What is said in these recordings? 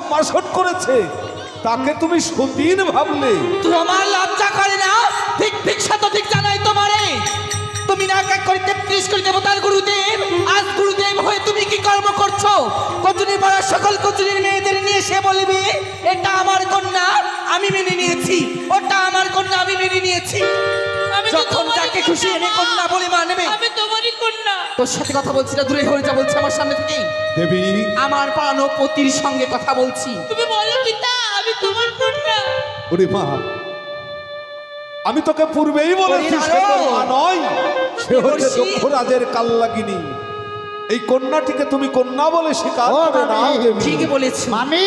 সম্ভাষণ করেছে তাকে তুমি সতীন ভাবলে? তোমার লজ্জা করে না? ঠিক ঠিক শত ঠিক জানাই তোমারে। তুমি না এক এক করে 33 কোটি দেবতার গুরুদেব, আজ গুরুদেব হয়ে তুমি কি কর্ম করছো? কচুরি পাড়ার সকল কচুরির মেয়েদের নিয়ে সে বলবে এটা আমার কন্যা আমি মেনে নিয়েছি, ওটা আমার কন্যা আমি মেনে নিয়েছি। যখন যাকে খুশি এনে কন্যা বলে মানবে। আমি তোমারই কন্যা। তোর সাথে কথা বলছি না, দূরে হয়ে যা বলছি আমার সামনে থেকে। দেবী, আমার প্রাণ পতির সঙ্গে কথা বলছি। তুমি বলো পিতা আমি তোমার কন্যা। ওরে মা, আমি তোকে পূর্বেই বলেছি সে তোর মা নয়, সে হচ্ছে দক্ষ রাজের কালনাগিনী। এই কন্যাটিকে তুমি কন্যা বলে স্বীকার ও করে নাও মামি। দেবী। ঠিকই বলেছি মামি,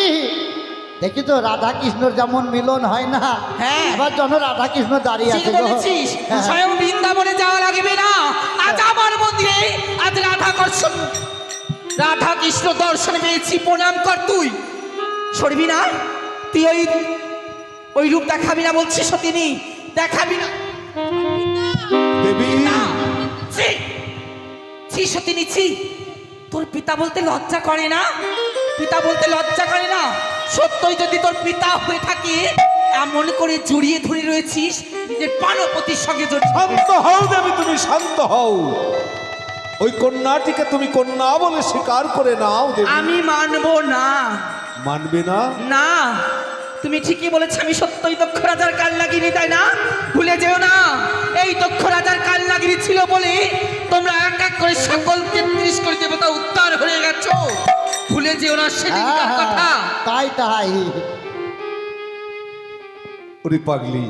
দেখি তো রাধা কৃষ্ণর যেমন মিলন হয় না, হ্যাঁ। এবার যেন রাধা কৃষ্ণ দাঁড়িয়ে ঠিক আছে গো। বলেছিস। হ্যাঁ। স্বয়ং বৃন্দাবনে যাওয়া লাগবে না, আজ আমার মন্দিরে আজ রাধা কৃষ্ণ দর্শন পেয়েছি। প্রণাম কর। তুই সরবি না, তুই ওই রূপ দেখাবি না বলছিস সতিনী, দেখাবি না। দেবী, ছি ছি সতিনী ছি। তোর পিতা বলতে লজ্জা করে না? পিতা বলতে লজ্জা করে না? সত্যই যদি তোর পিতা হয়ে থাকে এমন করে জড়িয়ে ধরে রয়েছিস যে পানপতির সঙ্গে জড়িয়ে। শান্ত হও দেবী, তুমি শান্ত হও। ওই কন্যাটিকে তুমি কন্যা বলে স্বীকার করে নাও দেবী। আমি মানবো না। মানবে না? না, তুমি ঠিকই বলেছ। আমি সত্যই দক্ষ রাজার কালনাগিনী, তাই না? ভুলে যেও না, এই দক্ষ রাজার কালনাগিনী ছিল বলে তোমরা এক এক করে সকল 33 কোটি দেবতা উদ্ধার হয়ে গেছো। ভুলে যেও না সেদিনকার হ্যাঁ, কথা। তাই তাই। ওরে পাগলি,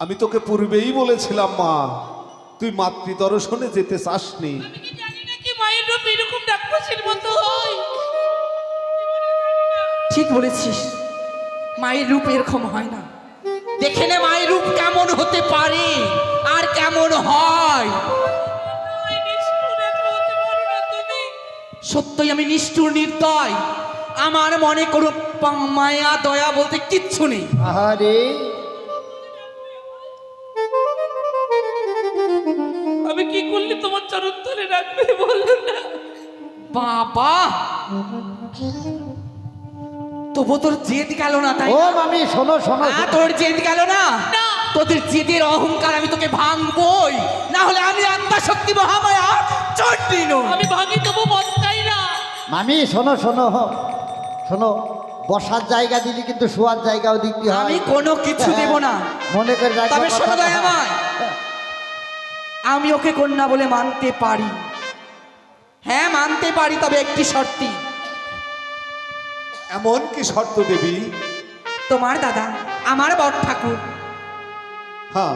আমি তোকে পূর্বেই বলেছিলাম মা, তুই মাতৃ দর্শনে যেতে চাসনি। আমি কি জানি না কি মায়ের রূপ এরকম ডাকপাশের মতো হয়? ঠিক বলেছিস, মায়ের রূপ এরকম হয় না। দেখে নে মায়ের রূপ কেমন হতে পারে আর কেমন হয়। নিষ্ঠুর এত হতে পারো না তুমি। সত্যই আমি নিষ্ঠুর নির্দয়। আমার মনে কোনো মায়া দয়া বলতে কিচ্ছু নেই। আরে আমি কি করলে তোমার চরণ ধরে রাখবে বলো না? বাবা, তবু তোর জেদ গেল না, তাই ও না? মামি, শোনো শোনো। তোর জেদ গেল না? না। তোদের জেদের অহংকার আমি তোকে ভাঙবই, না হলে আমি আত্মা শক্তি মহামায়া চণ্ডী নই। আমি ভাঙি তবু বস্তাই না। মামি শোনো শোনো শোনো, বসার জায়গা দিলে কিন্তু শোয়ার জায়গাও দিতে হয়। আমি কোনো কিছু দেব না। মনে করে রাখো তবে শোনো কথাটা। দয়াময়, আমি ওকে কন্যা বলে মানতে পারি। হ্যাঁ মানতে পারি, তবে একটি শর্তে। এমন কি শর্ত দেবী? তোমার দাদা আমার বড় ঠাকুর, হ্যাঁ,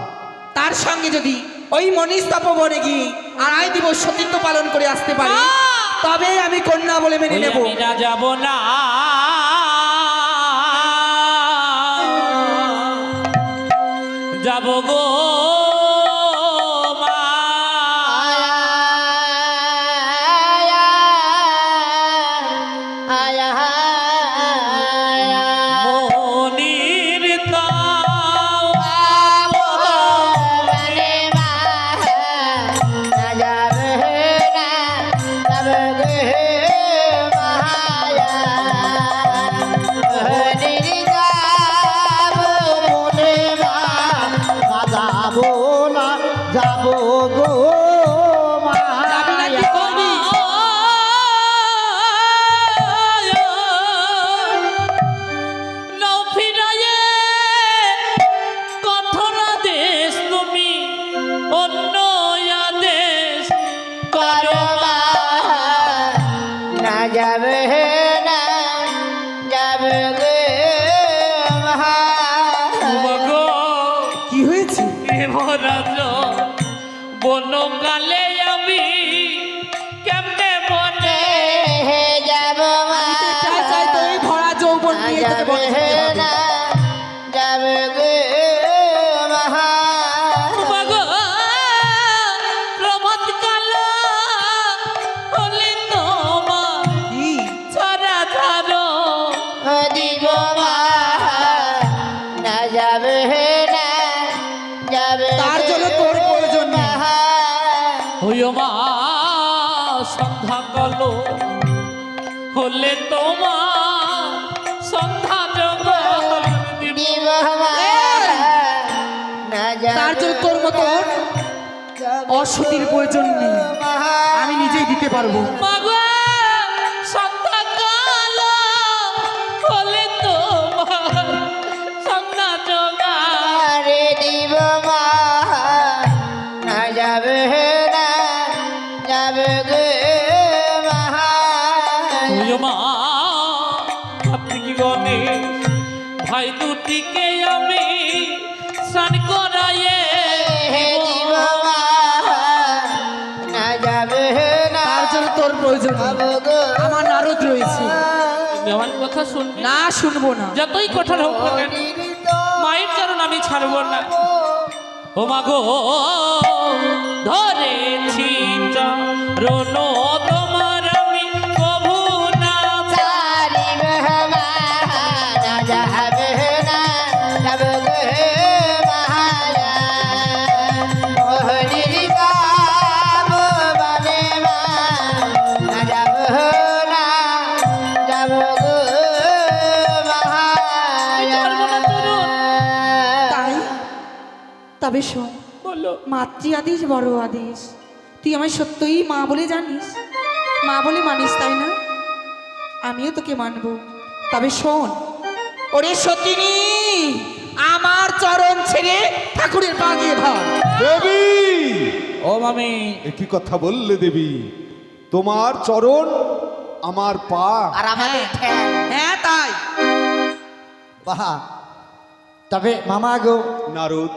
তার সঙ্গে যদি ওই মনীষ তপবনে গিয়ে 2.5 দিবস সতীত্ব পালন করে আসতে পারি, তবে আমি কন্যা বলে মেনে নেব। না যাব না, যাব গো মা। মনির তাও যাবো গো যাবি নাকি মায়া। করবি? নৌ ফিরায়ে কঠোর আদেশ তুমি অন্য আদেশ করো মা। না যাবে না যাবে গো ওগো কি হয়েছে? দেবরাজ বনকালে আমি কেমনে বনে যাব চাই চাই তো এই ভরা যৌবন নিয়ে তোকে বনে যেতে হবে। যাবে গো ওগো প্রমোদ কালো হলে তোমার কি? ছড়া ধারো দিব না যাবে না যাবে তার জন্য তোর প্রয়োজন নেই। হইও মা সন্ধ্যা কালো হলে তোমার অসতীর প্রয়োজন নেই, আমি নিজেই দিতে পারবো। মাগো সন্ধ্যাকাল হলে তোমার সন্ধ্যা জোগা আরে দিব মা না যাবে না যাবে গে মা তুইও মা আপনি কি গনে ভাই দুটিকে আমি স্নান করাইয়ে দিব মা না যাবে না তার জন্য তোর প্রয়োজন নেই, যাবে গো আমার নারদ রয়েছে। তুমি আমার কথা শুনবে না শুনবো না। যতই কঠোর হোক না কেন, মায়ের চরণ আমি ছাড়বো না। ও মাগো ধরেছি চরণ তোমার আমি কভু না সারি মা না যাবে না যাবে গে মহারা মোহনির কাম বলে মা না যাবে না যাবে গো ছাড়বো না চরণ। তাই তবে শোন, বলো মাতৃ আদেশ বড় আদেশ। তুই আমায় সত্যই মা বলে জানিস, মা বলে মানিস, তাই না? আমিও তোকে মানবো। তবে শোন, ওরে সতিনী, আমার চরণ ছেড়ে ঠাকুরের পা দিয়ে ধর। দেবী, ও মামি একই কথা বললে দেবী, তোমার চরণ আমার পা। আর আমাদের ঠ্যাং হ্যাঁ তাই। বাহ, তবে মামা গো, নারদ,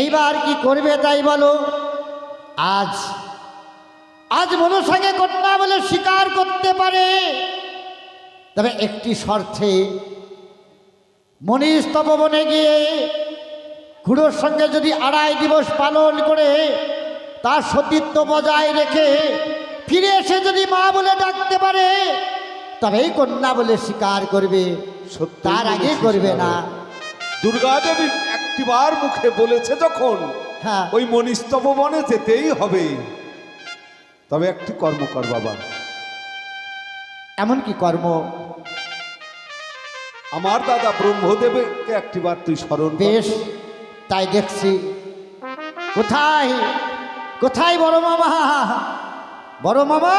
এইবার কি করবে তাই বলো। আজ আজ মনসাকে কন্যা বলে স্বীকার করতে পারে, তবে একটি শর্তে, মনীষ তপবনে গিয়ে খুড়োর সঙ্গে যদি 2.5 দিবস পালন করে তার সতীত্ব বজায় রেখে ফিরে এসে যদি মা বলে ডাকতে পারে, তবেই কন্যা বলে স্বীকার করবে, সত্যই তার আগে বলেছিস করবে না। নারদ। দুর্গা দেবী একটিবার মুখে বলেছে যখন, হ্যাঁ, ওই মনিস্তব বনে যেতেই হবে। তবে একটি কর্ম কর বাবা, এমন কি কর্ম? আমার দাদা ব্রহ্মদেবকে একটিবার তুই স্মরণ কর। বেশ, তাই দেখছি। কোথায় কোথায় বড় মামা? বড় মামা,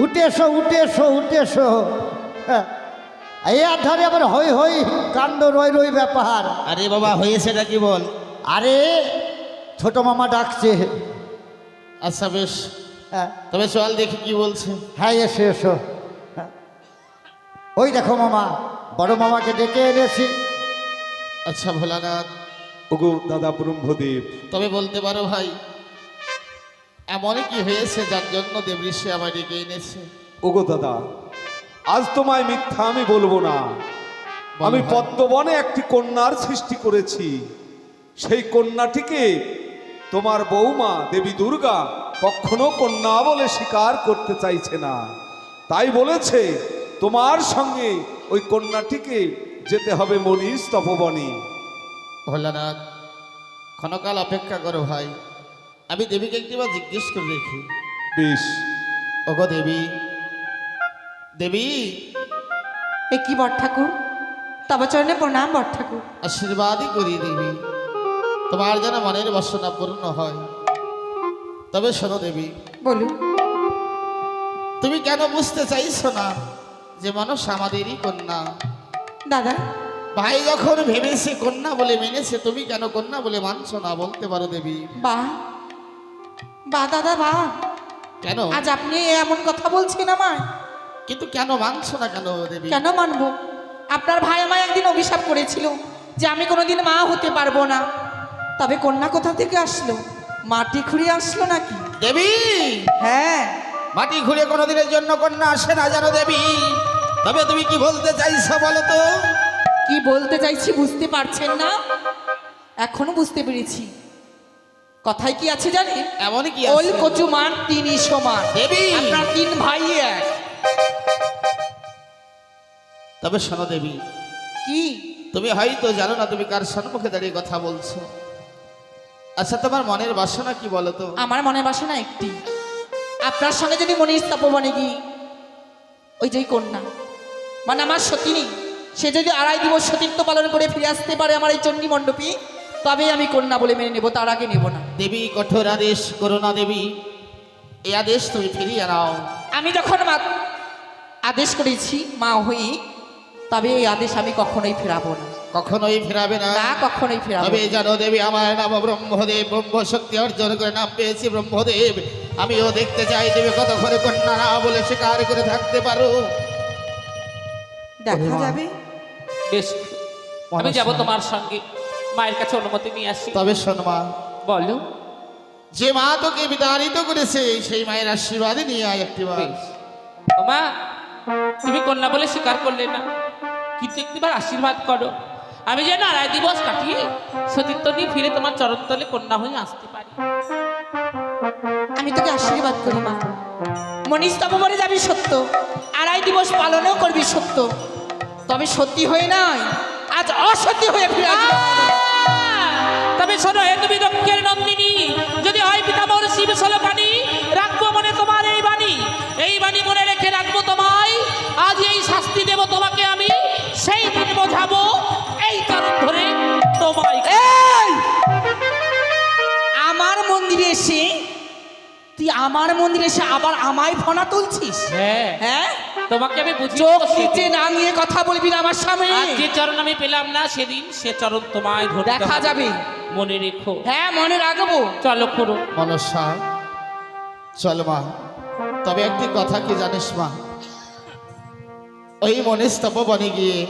উঠে এসো উঠে এসো উঠে এসো। হ্যাঁ, এই আর ধরে আবার হই হই কাণ্ড রই রই ব্যাপার। আরে বাবা হয়েছেটা কি বল? আরে ছোট মামা ডাকছে। আচ্ছা বেশ, হ্যাঁ তবে চল দেখি কি বলছে। হ্যাঁ, এসো এসো। হ্যাঁ, ওই দেখো মামা, বড় মামাকে ডেকে এনেছি। আচ্ছা ভোলানাথ, ওগো দাদা ব্রহ্মদেব, তবে বলতে পারো ভাই এমনই কি হয়েছে যার জন্য দেবঋষি আমায় ডেকে এনেছে? ওগো দাদা, আজ তোমায় মিথ্যা আমি বলবো না। আমি ভাই। পদ্মবনে একটি কন্যার সৃষ্টি করেছি। সেই কন্যাটিকে তোমার বৌমা দেবী দুর্গা কখনো কন্যা বলে স্বীকার করতে চাইছে না। তাই বলেছে তোমার সঙ্গে ওই কন্যাটিকে যেতে হবে মনীষ তপবনে। ভোলানাথ, ক্ষণকাল অপেক্ষা করো ভাই, আমি দেবীকে একটিবার জিজ্ঞেস করে দেখি। বেশ, ওগো দেবী, দেবী এ কি বট ঠাকুর? তবে চরণে প্রণাম বট ঠাকুর। আশীর্বাদই করি দেবী, তোমার যেন মনের বাসনা পূর্ণ হয়। তবে শোনো দেবী, বলুন। তুমি কেন বুঝতে চাইছো না যে মানুষ আমাদেরই কন্যা? দাদা, ভাই যখন ভেবেছে কন্যা বলে মেনেছে, তুমি কেন কন্যা বলে মানছো না বলতে পারো দেবী? বাহ বাহ দাদা বাহ, কেন? আজ আপনি এমন কথা বলছেন আমায়। কিন্তু কেন মানছো না কেন দেবী? কেন মানবো? আপনার ভাই আমায় একদিন অভিশাপ করেছিল যে আমি কোনোদিন মা হতে পারবো না। তবে কন্যা কোথা থেকে আসলো? মাটি খুঁড়ে আসলো নাকি? দেবী, হ্যাঁ, মাটি ঘুরে কোনোদিনের জন্য কন্যা আসে না জানো দেবী। তবে তুমি কি বলতে চাইছো বলো তো? কি বলতে চাইছি বুঝতে পারছেন না? এখনো বুঝতে পেরেছি। কথায় কি আছে জানেন? এমনই কি ওল আছে? কচু মান তিনি সমান। দেবী! আপনার 3 ভাই এক। তবে শোনো দেবী, কি? তুমি হয়তো জানো না তুমি কার সম্মুখে দাঁড়িয়ে কথা বলছো। আচ্ছা তোমার মনের বাসনা কি বলো তো? আমার মনে বাসনা একটি, আপনার সঙ্গে যদি মনীষ তপবনে গিয়ে ওই যে কন্যা মানে আমার সতীনী, সে যদি 2.5 দিবস সতীত্ব পালন করে ফিরে আসতে পারে আমার এই চণ্ডী মণ্ডপে, তবে আমি কন্যা বলে মেনে নেব, তার আগে নেব না। দেবী কঠোর আদেশ করুণা দেবী, এই আদেশ তুমি ফিরিয়ে নাও। আমি যখন আদেশ করেছি মা হই, তবে এই আদেশ আমি কখনোই ফেরাবো না, কখনোই ফেরাবে না। না কখনোই ফেরাবো তবে না। জানো দেবী, আমার নাম ব্রহ্মদেব, ব্রহ্ম শক্তি অর্জন করে নাম পেয়েছি ব্রহ্মদেব। আমিও দেখতে চাই দেবী কতক্ষণে কন্যা না বলে স্বীকার করে থাকতে পারো। দেখা যাবে। বেশ, আমি যাব তোমার সঙ্গে, মায়ের কাছে অনুমতি নিয়ে আসি। তবে শোন মা, বলো। যে মা তোকে বিতাড়িত করেছে সেই মায়ের আশীর্বাদ নিয়ে আয় একটিবার। বেশ। ও মা, তুমি কন্যা বলে স্বীকার করলে না, কিন্তু একটিবার আশীর্বাদ করো, আমি যেন আড়াই দিবস কাটিয়ে সতীত্ব নিয়ে ফিরে তোমার চরণতলে কন্যা হয়ে আসতে পারি। আমি তোকে আশীর্বাদ করি মা, মনীষ তপবনে যাবি সত্য, আড়াই দিবস পালনও করবি সত্য, তবে সত্যি হয়ে নয়, আজ অসত্যি হয়ে ফিরে আসবি। তবে শোনো, হে তুমি দক্ষের নন্দিনী, যদি হয় পিতামহ শিব সলকানি, রাখবো মনে তোমার এই বাণী, এই বাণী মনে রেখে রাখবো তোমায়। আজ এই শাস্তি দেব তোমাকে আমি, সেই দিন বোঝাবো এই কারণ ধরে তোমায়। এই আমার মন্দিরে এসে তুই আমার মন্দিরে এসে আবার আমায় ফনা তুলছিস? হ্যাঁ, হ্যাঁ, তোমাকে আমি বুঝিয়ে চোখ বলছি। নিচে না নিয়ে কথা বলবি না আমার সামনে। আজ যে চরণ আমি পেলাম না সেদিন সে চরণ তোমায় ধরতে দেখা হবে। যাবে। মনে রেখো। হ্যাঁ, মনে রাখবো। চলো করো। মনসা, চল মা। তবে একটি কথা কি জানিস মা, ওই মনীষ তপবনে গিয়ে